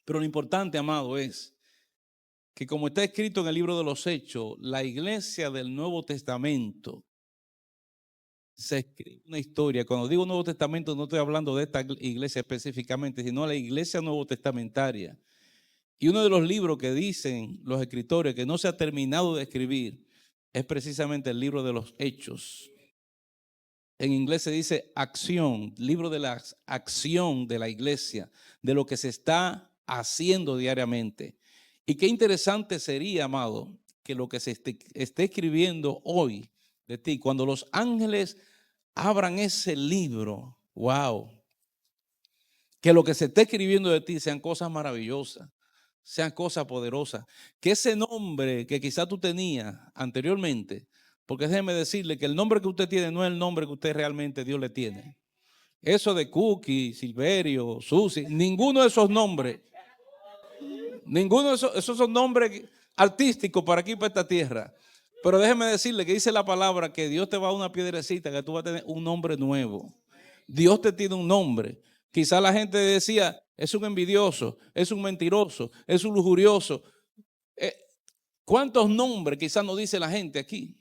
Pero lo importante, amado, es que como está escrito en el libro de los Hechos, la iglesia del Nuevo Testamento se escribe una historia. Cuando digo Nuevo Testamento no estoy hablando de esta iglesia específicamente, sino la iglesia nuevo testamentaria. Y uno de los libros que dicen los escritores que no se ha terminado de escribir es precisamente el libro de los Hechos. En inglés se dice acción, libro de la acción de la iglesia, de lo que se está haciendo diariamente. Y qué interesante sería, amado, que lo que se esté escribiendo hoy de ti, cuando los ángeles abran ese libro, wow, que lo que se esté escribiendo de ti sean cosas maravillosas, sean cosas poderosas, que ese nombre que quizás tú tenías anteriormente, porque déjeme decirle que el nombre que usted tiene no es el nombre que usted realmente Dios le tiene. Eso de Cookie, Silverio, Susi, ninguno de esos nombres Ninguno de esos son nombres artísticos para aquí, para esta tierra. Pero déjeme decirle que dice la palabra que Dios te va a dar una piedrecita, que tú vas a tener un nombre nuevo. Dios te tiene un nombre. Quizá la gente decía, es un envidioso, es un mentiroso, es un lujurioso. ¿Cuántos nombres quizás nos dice la gente aquí?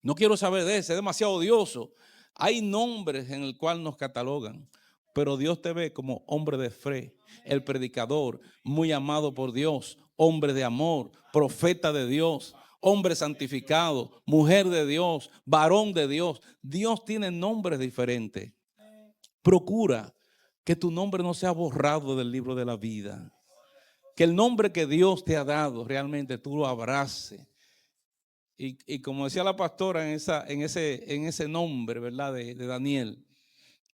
No quiero saber de ese, es demasiado odioso. Hay nombres en el cual nos catalogan, pero Dios te ve como hombre de fe, el predicador, muy amado por Dios, hombre de amor, profeta de Dios, hombre santificado, mujer de Dios, varón de Dios. Dios tiene nombres diferentes. Procura que tu nombre no sea borrado del libro de la vida. Que el nombre que Dios te ha dado realmente tú lo abraces. Y como decía la pastora en ese nombre, ¿verdad? De Daniel,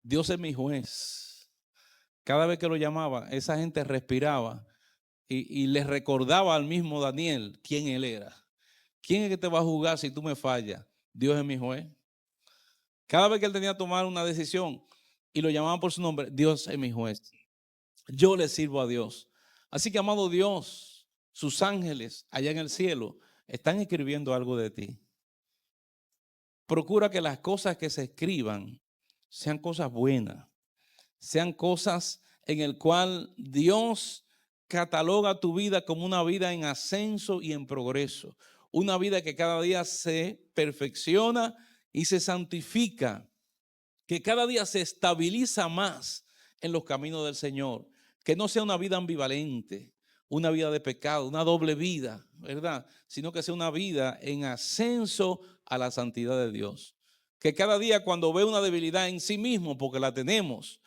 Dios es mi juez. Cada vez que lo llamaba, esa gente respiraba y le recordaba al mismo Daniel quién él era. ¿Quién es que te va a juzgar si tú me fallas? Dios es mi juez. Cada vez que él tenía que tomar una decisión y lo llamaban por su nombre, Dios es mi juez. Yo le sirvo a Dios. Así que, amado Dios, sus ángeles allá en el cielo están escribiendo algo de ti. Procura que las cosas que se escriban sean cosas buenas, sean cosas en el cual Dios cataloga tu vida como una vida en ascenso y en progreso, una vida que cada día se perfecciona y se santifica, que cada día se estabiliza más en los caminos del Señor, que no sea una vida ambivalente, una vida de pecado, una doble vida, ¿verdad? Sino que sea una vida en ascenso a la santidad de Dios. Que cada día cuando ve una debilidad en sí mismo, porque la tenemos,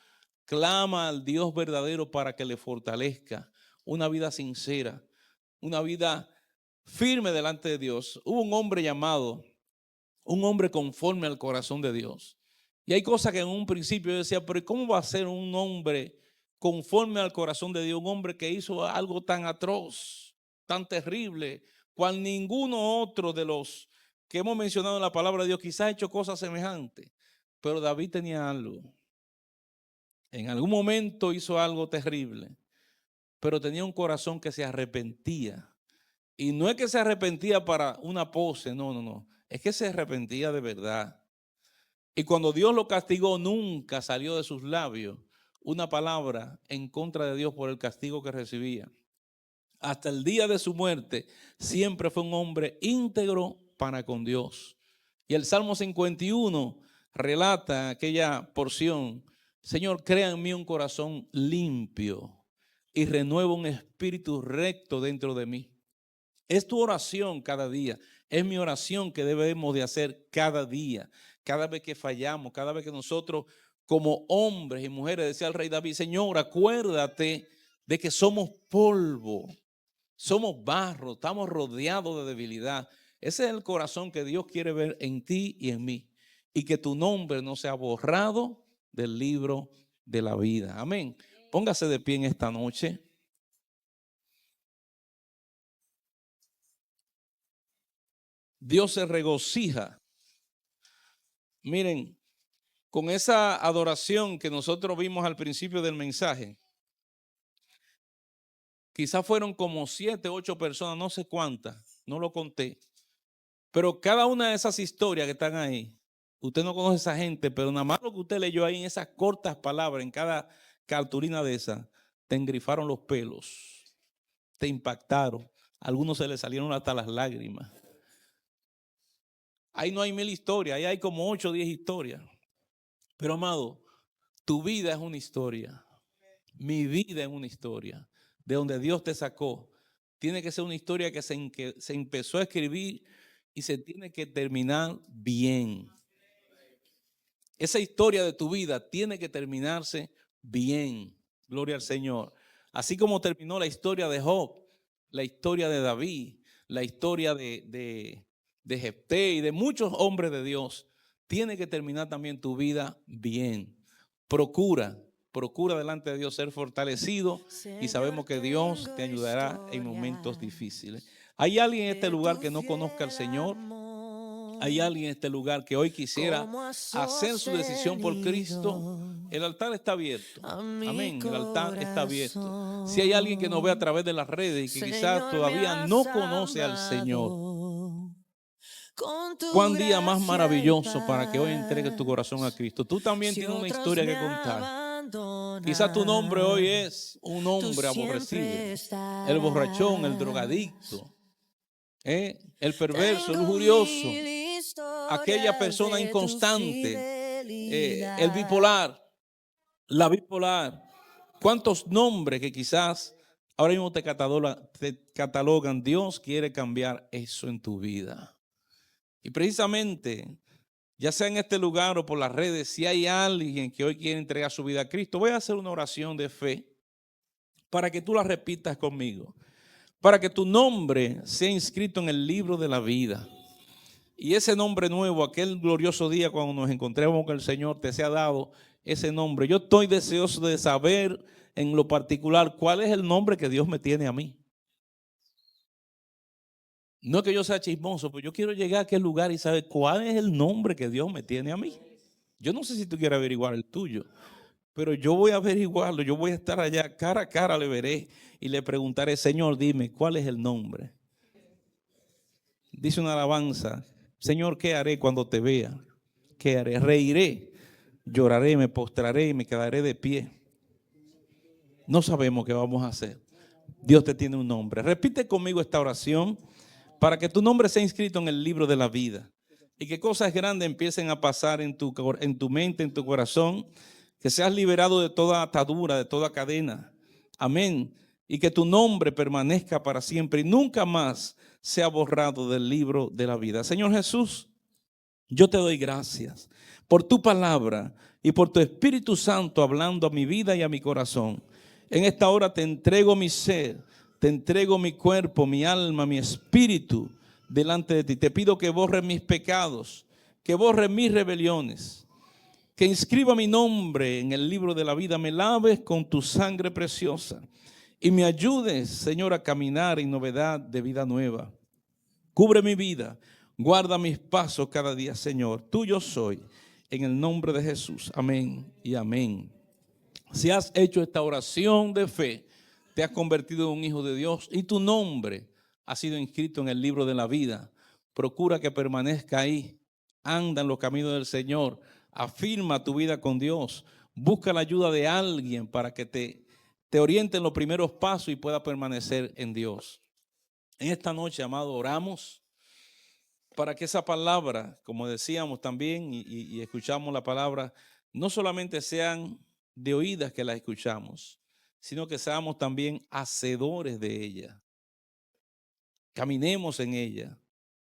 clama al Dios verdadero para que le fortalezca. Una vida sincera, una vida firme delante de Dios. Hubo un hombre llamado, un hombre conforme al corazón de Dios. Y hay cosas que en un principio yo decía, pero ¿cómo va a ser un hombre conforme al corazón de Dios? Un hombre que hizo algo tan atroz, tan terrible, cual ninguno otro de los que hemos mencionado en la palabra de Dios quizás ha hecho cosas semejantes. Pero David tenía algo. En algún momento hizo algo terrible, pero tenía un corazón que se arrepentía. Y no es que se arrepentía para una pose, no. Es que se arrepentía de verdad. Y cuando Dios lo castigó, nunca salió de sus labios una palabra en contra de Dios por el castigo que recibía. Hasta el día de su muerte, siempre fue un hombre íntegro para con Dios. Y el Salmo 51 relata aquella porción: Señor, crea en mí un corazón limpio y renueva un espíritu recto dentro de mí. Es tu oración cada día, es mi oración que debemos de hacer cada día, cada vez que fallamos, cada vez que nosotros como hombres y mujeres, decía el rey David, Señor, acuérdate de que somos polvo, somos barro, estamos rodeados de debilidad. Ese es el corazón que Dios quiere ver en ti y en mí, y que tu nombre no sea borrado del libro de la vida. Amén. Póngase de pie en esta noche. Dios se regocija. Miren, con esa adoración que nosotros vimos al principio del mensaje, quizás fueron como 7, 8 personas, no sé cuántas, no lo conté. Pero cada una de esas historias que están ahí, usted no conoce a esa gente, pero nada más lo que usted leyó ahí en esas cortas palabras, en cada cartulina de esas, te engrifaron los pelos, te impactaron. A algunos se les salieron hasta las lágrimas. Ahí no hay 1000 historias, ahí hay como 8 o 10 historias. Pero amado, tu vida es una historia. Mi vida es una historia. De donde Dios te sacó. Tiene que ser una historia que se empezó a escribir y se tiene que terminar bien. Esa historia de tu vida tiene que terminarse bien. Gloria al Señor. Así como terminó la historia de Job, la historia de David, la historia de Jefté y de muchos hombres de Dios, tiene que terminar también tu vida bien. Procura delante de Dios ser fortalecido y sabemos que Dios te ayudará en momentos difíciles. ¿Hay alguien en este lugar que no conozca al Señor? ¿Hay alguien en este lugar que hoy quisiera hacer su decisión por Cristo? El altar está abierto. Amén. El altar está abierto. Si hay alguien que nos ve a través de las redes y que quizás todavía no conoce al Señor, cuán día más maravilloso para que hoy entregues tu corazón a Cristo. Tú también tienes una historia que contar. Quizás tu nombre hoy es un hombre aborrecido, el borrachón, el drogadicto, el perverso, el lujurioso, aquella persona inconstante, el bipolar, la bipolar. ¿Cuántos nombres que quizás ahora mismo te catalogan? Dios quiere cambiar eso en tu vida. Y precisamente, ya sea en este lugar o por las redes, si hay alguien que hoy quiere entregar su vida a Cristo, voy a hacer una oración de fe para que tú la repitas conmigo, para que tu nombre sea inscrito en el libro de la vida. Y ese nombre nuevo, aquel glorioso día cuando nos encontremos con el Señor, te sea dado ese nombre. Yo estoy deseoso de saber en lo particular cuál es el nombre que Dios me tiene a mí. No que yo sea chismoso, pero yo quiero llegar a aquel lugar y saber cuál es el nombre que Dios me tiene a mí. Yo no sé si tú quieres averiguar el tuyo, pero yo voy a averiguarlo. Yo voy a estar allá, cara a cara le veré y le preguntaré: Señor, dime, ¿cuál es el nombre? Dice una alabanza: Señor, ¿qué haré cuando te vea? ¿Qué haré? Reiré, lloraré, me postraré y me quedaré de pie. No sabemos qué vamos a hacer. Dios te tiene un nombre. Repite conmigo esta oración para que tu nombre sea inscrito en el libro de la vida y que cosas grandes empiecen a pasar en tu mente, en tu corazón, que seas liberado de toda atadura, de toda cadena. Amén. Y que tu nombre permanezca para siempre y nunca más sea borrado del libro de la vida. Señor Jesús, yo te doy gracias por tu palabra y por tu Espíritu Santo hablando a mi vida y a mi corazón. En esta hora te entrego mi ser, te entrego mi cuerpo, mi alma, mi espíritu delante de ti. Te pido que borres mis pecados, que borres mis rebeliones, que inscriba mi nombre en el libro de la vida, me laves con tu sangre preciosa y me ayudes, Señor, a caminar en novedad de vida nueva. Cubre mi vida, guarda mis pasos cada día, Señor. Tuyo soy, en el nombre de Jesús. Amén y amén. Si has hecho esta oración de fe, te has convertido en un hijo de Dios y tu nombre ha sido inscrito en el libro de la vida. Procura que permanezca ahí. Anda en los caminos del Señor. Afirma tu vida con Dios. Busca la ayuda de alguien para que te oriente en los primeros pasos y pueda permanecer en Dios. En esta noche, amado, oramos para que esa palabra, como decíamos también y escuchamos la palabra, no solamente sean de oídas que la escuchamos, sino que seamos también hacedores de ella. Caminemos en ella,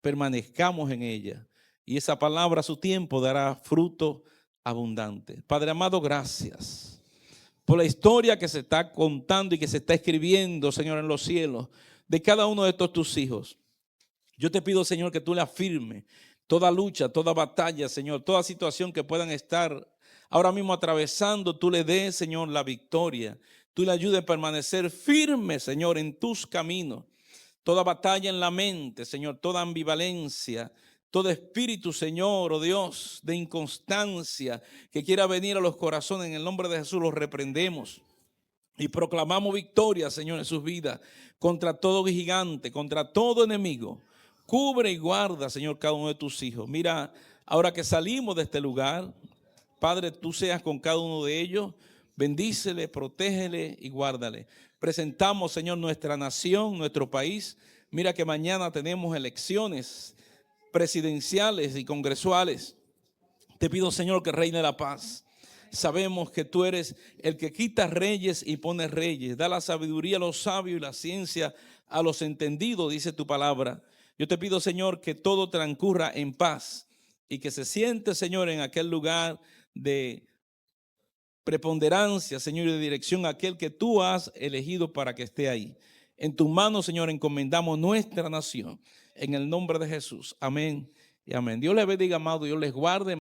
permanezcamos en ella, y esa palabra a su tiempo dará fruto abundante. Padre amado, gracias por la historia que se está contando y que se está escribiendo, Señor, en los cielos, de cada uno de estos tus hijos. Yo te pido, Señor, que tú le afirmes toda lucha, toda batalla, Señor, toda situación que puedan estar ahora mismo atravesando, tú le des, Señor, la victoria. Tú le ayudes a permanecer firme, Señor, en tus caminos. Toda batalla en la mente, Señor, toda ambivalencia, todo espíritu, Señor, oh Dios, de inconstancia que quiera venir a los corazones, en el nombre de Jesús los reprendemos. Y proclamamos victoria, Señor, en sus vidas, contra todo gigante, contra todo enemigo. Cubre y guarda, Señor, cada uno de tus hijos. Mira, ahora que salimos de este lugar, Padre, tú seas con cada uno de ellos. Bendícele, protégele y guárdale. Presentamos, Señor, nuestra nación, nuestro país. Mira que mañana tenemos elecciones presidenciales y congresuales. Te pido, Señor, que reine la paz. Sabemos que tú eres el que quita reyes y pone reyes. Da la sabiduría a los sabios y la ciencia a los entendidos, dice tu palabra. Yo te pido, Señor, que todo transcurra en paz y que se siente, Señor, en aquel lugar de preponderancia, Señor, y de dirección a aquel que tú has elegido para que esté ahí. En tus manos, Señor, encomendamos nuestra nación. En el nombre de Jesús. Amén y amén. Dios les bendiga, amado. Dios les guarde.